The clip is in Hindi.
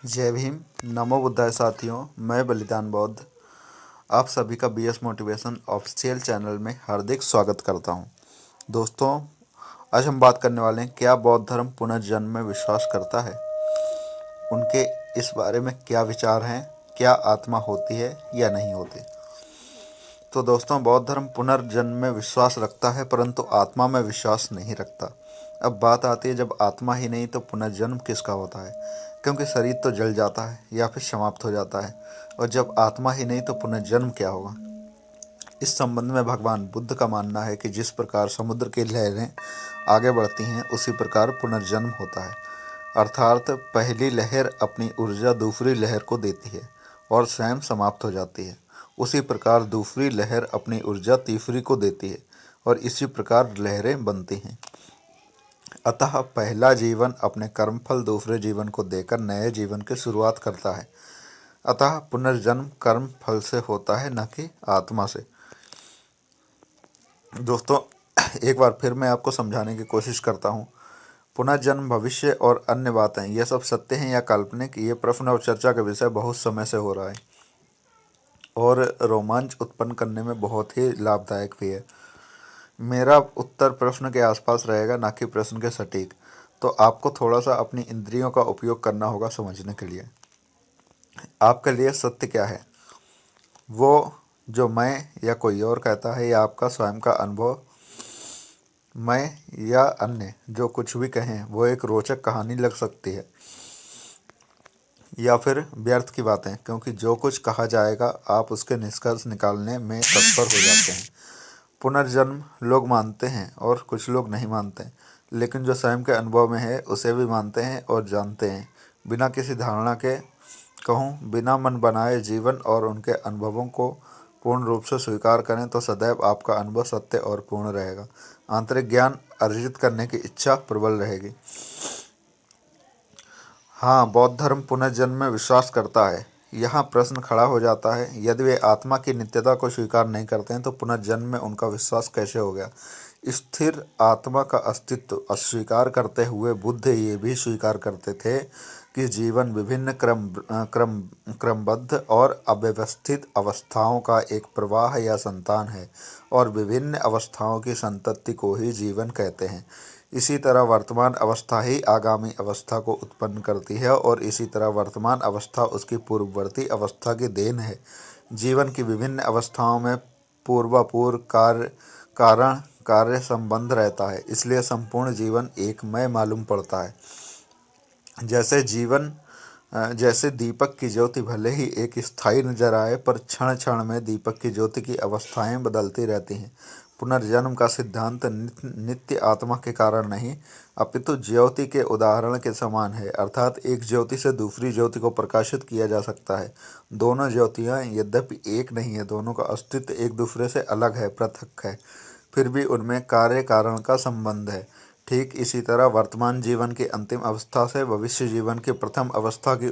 जय भीम। नमो बुद्धाय साथियों, मैं बलिदान बौद्ध आप सभी का बीएस मोटिवेशन ऑफिशियल चैनल में हार्दिक स्वागत करता हूं। दोस्तों, आज हम बात करने वाले हैं, क्या बौद्ध धर्म पुनर्जन्म में विश्वास करता है? उनके इस बारे में क्या विचार हैं? क्या आत्मा होती है या नहीं होती? तो दोस्तों, बौद्ध धर्म पुनर्जन्म में विश्वास रखता है, परंतु आत्मा में विश्वास नहीं रखता। अब बात आती है, जब आत्मा ही नहीं तो पुनर्जन्म किसका होता है? क्योंकि शरीर तो जल जाता है या फिर समाप्त हो जाता है, और जब आत्मा ही नहीं तो पुनर्जन्म क्या होगा? इस संबंध में भगवान बुद्ध का मानना है कि जिस प्रकार समुद्र की लहरें आगे बढ़ती हैं, उसी प्रकार पुनर्जन्म होता है। अर्थात पहली लहर अपनी ऊर्जा दूसरी लहर को देती है और स्वयं समाप्त हो जाती है। उसी प्रकार दूसरी लहर अपनी ऊर्जा तीसरी को देती है और इसी प्रकार लहरें बनती हैं। अतः पहला जीवन अपने कर्मफल दूसरे जीवन को देकर नए जीवन की शुरुआत करता है। अतः पुनर्जन्म कर्म फल से होता है, न कि आत्मा से। दोस्तों, एक बार फिर मैं आपको समझाने की कोशिश करता हूँ। पुनर्जन्म, भविष्य और अन्य बातें, ये सब सत्य हैं या काल्पनिक? ये प्रश्न और चर्चा का विषय बहुत समय से हो रहा है और रोमांच उत्पन्न करने में बहुत ही लाभदायक भी है। मेरा उत्तर प्रश्न के आसपास रहेगा, ना कि प्रश्न के सटीक। तो आपको थोड़ा सा अपनी इंद्रियों का उपयोग करना होगा समझने के लिए। आपके लिए सत्य क्या है? वो जो मैं या कोई और कहता है, या आपका स्वयं का अनुभव? मैं या अन्य जो कुछ भी कहें वो एक रोचक कहानी लग सकती है, या फिर व्यर्थ की बातें, क्योंकि जो कुछ कहा जाएगा आप उसके निष्कर्ष निकालने में तत्पर हो जाते हैं। पुनर्जन्म लोग मानते हैं और कुछ लोग नहीं मानते, लेकिन जो स्वयं के अनुभव में है उसे भी मानते हैं और जानते हैं। बिना किसी धारणा के कहूँ, बिना मन बनाए जीवन और उनके अनुभवों को पूर्ण रूप से स्वीकार करें तो सदैव आपका अनुभव सत्य और पूर्ण रहेगा। आंतरिक ज्ञान अर्जित करने की इच्छा प्रबल रहेगी। हाँ, बौद्ध धर्म पुनर्जन्म में विश्वास करता है। यहाँ प्रश्न खड़ा हो जाता है, यदि वे आत्मा की नित्यता को स्वीकार नहीं करते हैं तो पुनर्जन्म में उनका विश्वास कैसे हो गया? स्थिर आत्मा का अस्तित्व अस्वीकार करते हुए बुद्ध ये भी स्वीकार करते थे कि जीवन विभिन्न क्रमबद्ध और अव्यवस्थित अवस्थाओं का एक प्रवाह या संतान है, और विभिन्न अवस्थाओं की संतति को ही जीवन कहते हैं। इसी तरह वर्तमान अवस्था ही आगामी अवस्था को उत्पन्न करती है, और इसी तरह वर्तमान अवस्था उसकी पूर्ववर्ती अवस्था की देन है। जीवन की विभिन्न अवस्थाओं में पूर्वापूर्व कारण कार्य संबंध रहता है, इसलिए संपूर्ण जीवन एकमय मालूम पड़ता है। जैसे दीपक की ज्योति भले ही एक स्थायी नजर आए, पर क्षण क्षण में दीपक की ज्योति की अवस्थाएं बदलती रहती हैं। पुनर्जन्म का सिद्धांत नित्य आत्मा के कारण नहीं, अपितु ज्योति के उदाहरण के समान है। अर्थात एक ज्योति से दूसरी ज्योति को प्रकाशित किया जा सकता है। दोनों ज्योतियाँ यद्यपि एक नहीं है, दोनों का अस्तित्व एक दूसरे से अलग है, पृथक है, फिर भी उनमें कार्य कारण का संबंध है। ठीक इसी तरह वर्तमान जीवन की अंतिम अवस्था से भविष्य जीवन की प्रथम अवस्था की